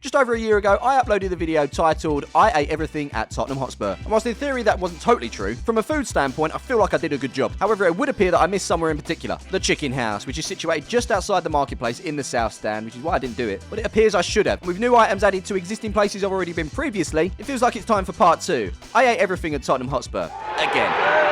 Just over a year ago, I uploaded the video titled, I ate everything at Tottenham Hotspur. And whilst in theory that wasn't totally true, from a food standpoint, I feel like I did a good job. However, it would appear that I missed somewhere in particular. The chicken house, which is situated just outside the marketplace in the south stand, which is why I didn't do it. But it appears I should have. With new items added to existing places I've already been previously, it feels like it's time for part 2. I ate everything at Tottenham Hotspur. Again.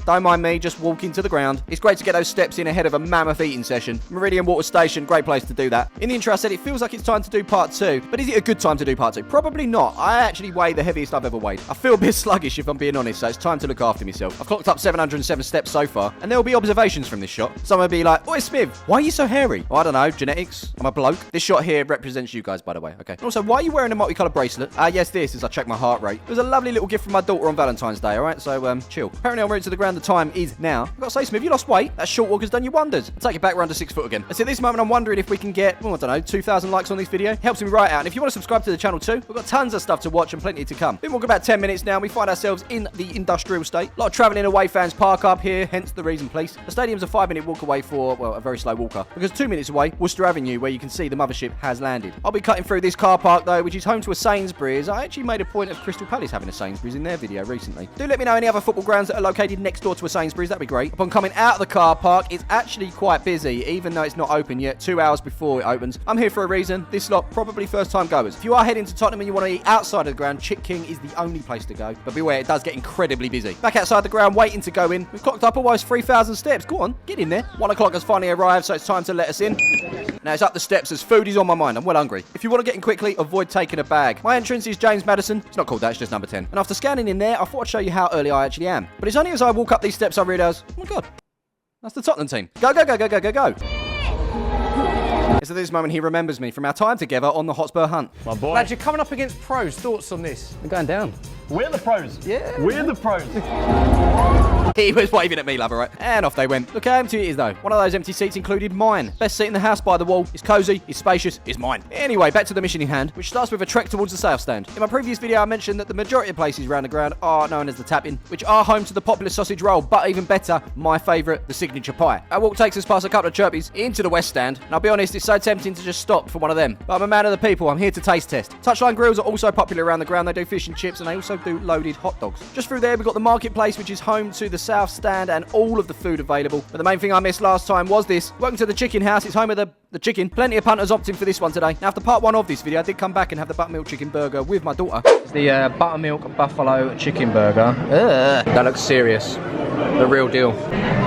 Don't mind me, just walking to the ground. It's great to get those steps in ahead of a mammoth eating session. Meridian Water Station, great place to do that. In the intro I said it feels like it's time to do part 2, but is it a good time to do part 2? Probably not. I actually weigh the heaviest I've ever weighed. I feel a bit sluggish if I'm being honest, so it's time to look after myself. I've clocked up 707 steps so far, and there will be observations from this shot. Someone will be like, "Oi Smiv, why are you so hairy?" Well, I don't know, genetics. I'm a bloke. This shot here represents you guys, by the way, okay? And also, why are you wearing a multicolored bracelet? Yes, this, as I check my heart rate. It was a lovely little gift from my daughter on Valentine's Day, alright? So, chill. Apparently, on route to the ground, the time is now. I've got to say, Smiv, you lost weight. That short walk has done you wonders. I'll take it back, we're under 6 foot again. So at this moment, I'm wondering if we can get, I don't know, 2,000 likes on this video. Helps me right out. And if you want to subscribe to the channel too, we've got tons of stuff to watch and plenty to come. Been walking about 10 minutes now, and we find ourselves in the industrial state. A lot of travelling away fans park up here, hence the reason, please. The stadium's a 5-minute walk away for, well, a very slow walker. Because 2 minutes away, Worcester Avenue, where you can see the mothership has landed. I'll be cutting through this car park, though, which is home to a Sainsbury's. I actually made a point of Crystal Palace having a Sainsbury's in their video recently. Do let me know any other football grounds that are located next door to a Sainsbury's, that'd be great. Upon coming out of the car park, it's actually quite busy, even though it's not open yet, 2 hours before it opens. I'm here for a reason. This lot, probably first time goers. If you are heading to Tottenham and you want to eat outside of the ground, Chick King is the only place to go. But beware, it does get incredibly busy. Back outside the ground, waiting to go in. We've clocked up almost 3,000 steps. Go on, get in there. 1 o'clock has finally arrived, so it's time to let us in. Now it's up the steps as food is on my mind. I'm well hungry. If you want to get in quickly, avoid taking a bag. My entrance is James Madison. It's not called that, it's just number 10. And after scanning in there, I thought I'd show you how early I actually am. But it's only as I walk up these steps I realise, oh my god, that's the Tottenham team. Go, go, go, go, go, go, go. It's at this moment he remembers me from our time together on the Hotspur hunt. My boy. Lads, you're coming up against pros. Thoughts on this? We're going down. We're the pros. Yeah. We're the pros. He was waving at me, love, right? And off they went. Look how empty it is, though. One of those empty seats included mine. Best seat in the house by the wall. It's cosy, it's spacious, it's mine. Anyway, back to the mission in hand, which starts with a trek towards the south stand. In my previous video, I mentioned that the majority of places around the ground are known as the tap-in, which are home to the popular sausage roll, but even better, my favourite, the signature pie. Our walk takes us past a couple of chirpies into the west stand, and I'll be honest, it's so tempting to just stop for one of them. But I'm a man of the people, I'm here to taste test. Touchline grills are also popular around the ground. They do fish and chips, and they also do loaded hot dogs. Just through there, we've got the marketplace, which is home to the south stand and all of the food available. But the main thing I missed last time was this. Welcome to the chicken house. It's home of the chicken. Plenty of punters opting for this one today. Now, after part 1 of this video, I did come back and have the buttermilk chicken burger with my daughter. It's the buttermilk buffalo chicken burger. That looks serious. The real deal.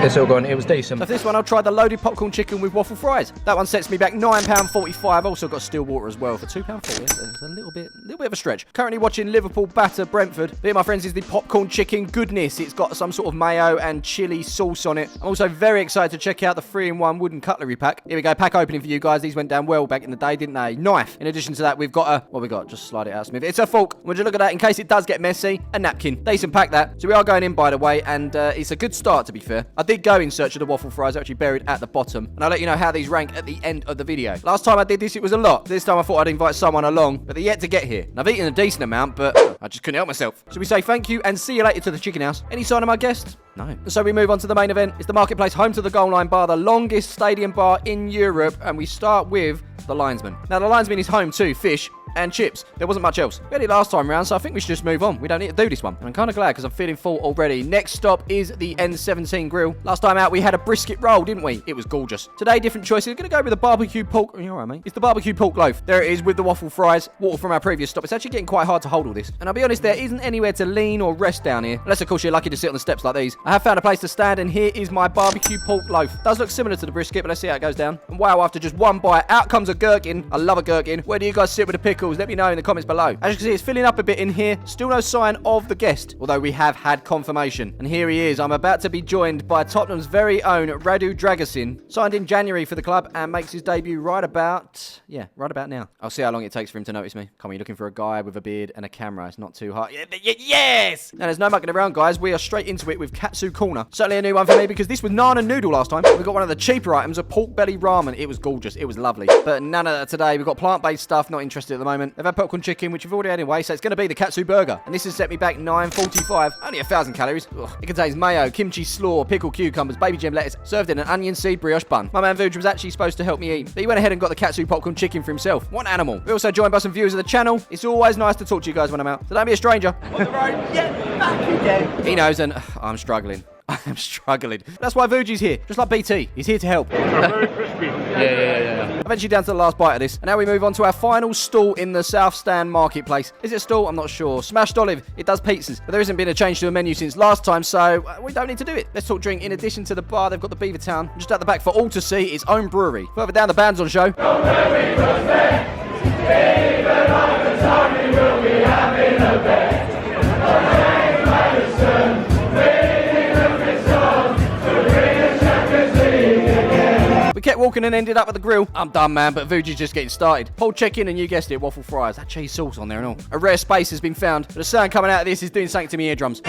It's all gone. It was decent. So for this one, I'll try the loaded popcorn chicken with waffle fries. That one sets me back £9.45. Also got still water as well for £2.40. It's a little bit of a stretch. Currently watching Liverpool batter Brentford. But here, my friends, is the popcorn chicken goodness. It's got some sort of mayo and chili sauce on it. I'm also very excited to check out the 3-in-1 wooden cutlery pack. Here we go, pack opening for you guys. These went down well back in the day, didn't they? Knife. In addition to that, we've got a, what we got? Just slide it out, Smith. It's a fork. Would you look at that in case it does get messy? A napkin. Decent pack that. So we are going in, by the way, and it's a good start, to be fair. I did go in search of the waffle fries, actually buried at the bottom, and I'll let you know how these rank at the end of the video. Last time I did this, it was a lot. This time I thought I'd invite someone along, but they're yet to get here. And I've eaten a decent amount, but I just couldn't help myself. So we say thank you and see you later to the chicken house. Any sign of my guest? No. And so we move on to the main event. It's the marketplace home to the goal line bar, the longest stadium bar in Europe, and we start with the linesman. Now, the linesman is home to fish and chips. There wasn't much else. We had it last time round, so I think we should just move on. We don't need to do this one. And I'm kind of glad because I'm feeling full already. Next stop is the N17 grill. Last time out, we had a brisket roll, didn't we? It was gorgeous. Today, different choices. We're going to go with the barbecue pork. Are you all right, mate? It's the barbecue pork loaf. There it is with the waffle fries. Water from our previous stop. It's actually getting quite hard to hold all this. And I'll be honest, there isn't anywhere to lean or rest down here. Unless, of course, you're lucky to sit on the steps like these. I have found a place to stand, and here is my barbecue pork loaf. Does look similar to the brisket, but let's see how it goes down. And wow, after just one bite, out comes a gherkin. I love a gherkin. Where do you guys sit with the pickles? Let me know in the comments below. As you can see, it's filling up a bit in here. Still no sign of the guest, although we have had confirmation. And here he is. I'm about to be joined by Tottenham's very own Radu Dragusin. Signed in January for the club and makes his debut right about now. I'll see how long it takes for him to notice me. Come on, you're looking for a guy with a beard and a camera. It's not too hard. Yes! Now, there's no mucking around, guys. We are straight into it with Katsu Corner. Certainly a new one for me because this was naan and noodle last time. We got one of the cheaper items, a pork belly ramen. It was gorgeous. It was lovely. But none of that today. We've got plant-based stuff. Not interested at the moment. They've had popcorn chicken, which we've already had anyway, so it's going to be the Katsu burger. And this has set me back 9.45. Only 1,000 calories. Ugh. It contains mayo, kimchi slaw, pickled cucumbers, baby gem lettuce, served in an onion seed brioche bun. My man Vuj was actually supposed to help me eat, but he went ahead and got the Katsu popcorn chicken for himself. What an animal. We're also joined by some viewers of the channel. It's always nice to talk to you guys when I'm out, so don't be a stranger. On the road, get back again. He knows, and I'm struggling. I am struggling. That's why Vuji's here. Just like BT. He's here to help. Very crispy. Yeah. Eventually down to the last bite of this. And now we move on to our final stall in the South Stand Marketplace. Is it a stall? I'm not sure. Smashed Olive. It does pizzas. But there hasn't been a change to the menu since last time, so we don't need to do it. Let's talk drink. In addition to the bar, they've got the Beavertown. Just at the back for all to see, its own brewery. Further down, the band's on show. We kept walking and ended up at the grill. I'm done, man, but Vuji's just getting started. Pulled chicken and you guessed it, waffle fries. That cheese sauce on there and all. A rare space has been found, but the sound coming out of this is doing something to my eardrums.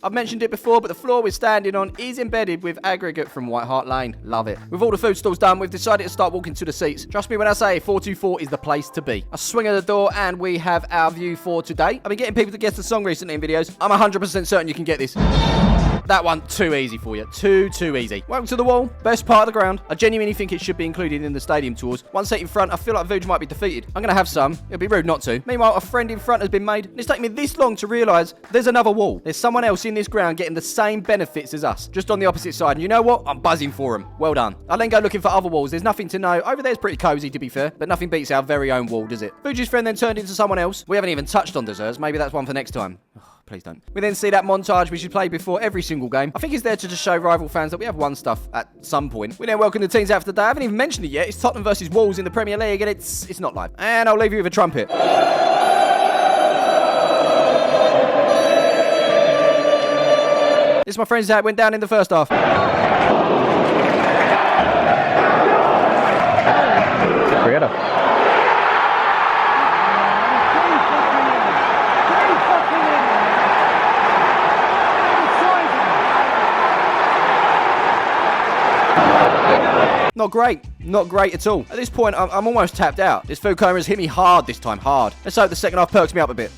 I've mentioned it before, but the floor we're standing on is embedded with aggregate from White Hart Lane. Love it. With all the food stalls done, we've decided to start walking to the seats. Trust me when I say 424 is the place to be. I swing at the door and we have our view for today. I've been getting people to guess the song recently in videos. I'm 100% certain you can get this. That one, too easy for you. Too easy. Welcome to the wall. Best part of the ground. I genuinely think it should be included in the stadium tours. One seat in front, I feel like Vuj might be defeated. I'm going to have some. It'd be rude not to. Meanwhile, a friend in front has been made. And it's taken me this long to realise there's another wall. There's someone else in this ground getting the same benefits as us. Just on the opposite side. And you know what? I'm buzzing for them. Well done. I'll then go looking for other walls. There's nothing to know. Over there's pretty cosy, to be fair. But nothing beats our very own wall, does it? Vuji's friend then turned into someone else. We haven't even touched on desserts. Maybe that's one for next time. Please don't. We then see that montage we should play before every single game. I think it's there to just show rival fans that we have won stuff at some point. We then welcome the teams out for the day. I haven't even mentioned it yet. It's Tottenham versus Wolves in the Premier League, and it's not live. And I'll leave you with a trumpet. This, my friends, how it went down in the first half. Not great. Not great at all. At this point, I'm almost tapped out. This food coma has hit me hard this time. Hard. Let's hope the second half perks me up a bit.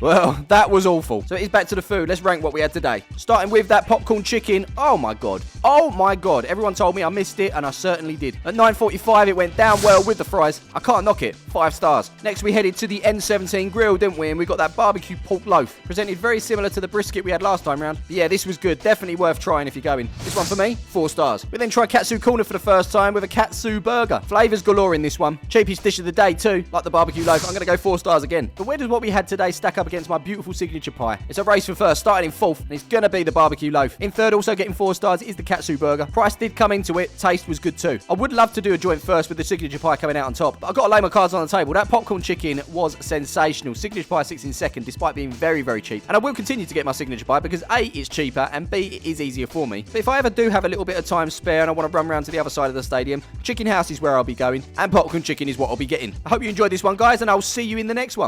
Well, that was awful. So it is back to the food. Let's rank what we had today. Starting with that popcorn chicken. Oh my god. Oh my god. Everyone told me I missed it, and I certainly did. At 9:45, it went down well with the fries. I can't knock it. 5 stars. Next, we headed to the N17 grill, didn't we? And we got that barbecue pork loaf. Presented very similar to the brisket we had last time round. But yeah, this was good. Definitely worth trying if you're going. This one for me, 4 stars. We then tried Katsu Corner for the first time with a Katsu burger. Flavours galore in this one. Cheapest dish of the day too, like the barbecue loaf. I'm going to go 4 stars again. But where does what we had today stack up against my beautiful signature pie? It's a race for first, starting in 4th, and it's going to be the barbecue loaf. In 3rd, also getting 4 stars, is the Katsu burger. Price did come into it. Taste was good too. I would love to do a joint first with the signature pie coming out on top, but I've got to lay my cards on the table. That popcorn chicken was sensational. Signature pie sits in 2nd, despite being very, very cheap. And I will continue to get my signature pie because A, it's cheaper, and B, it is easier for me. But if I ever do have a little bit of time spare and I want to run around to the other side of the stadium, Chicken House is where I'll be going, and popcorn chicken is what I'll be getting. I hope you enjoyed this one, guys, and I'll see you in the next one.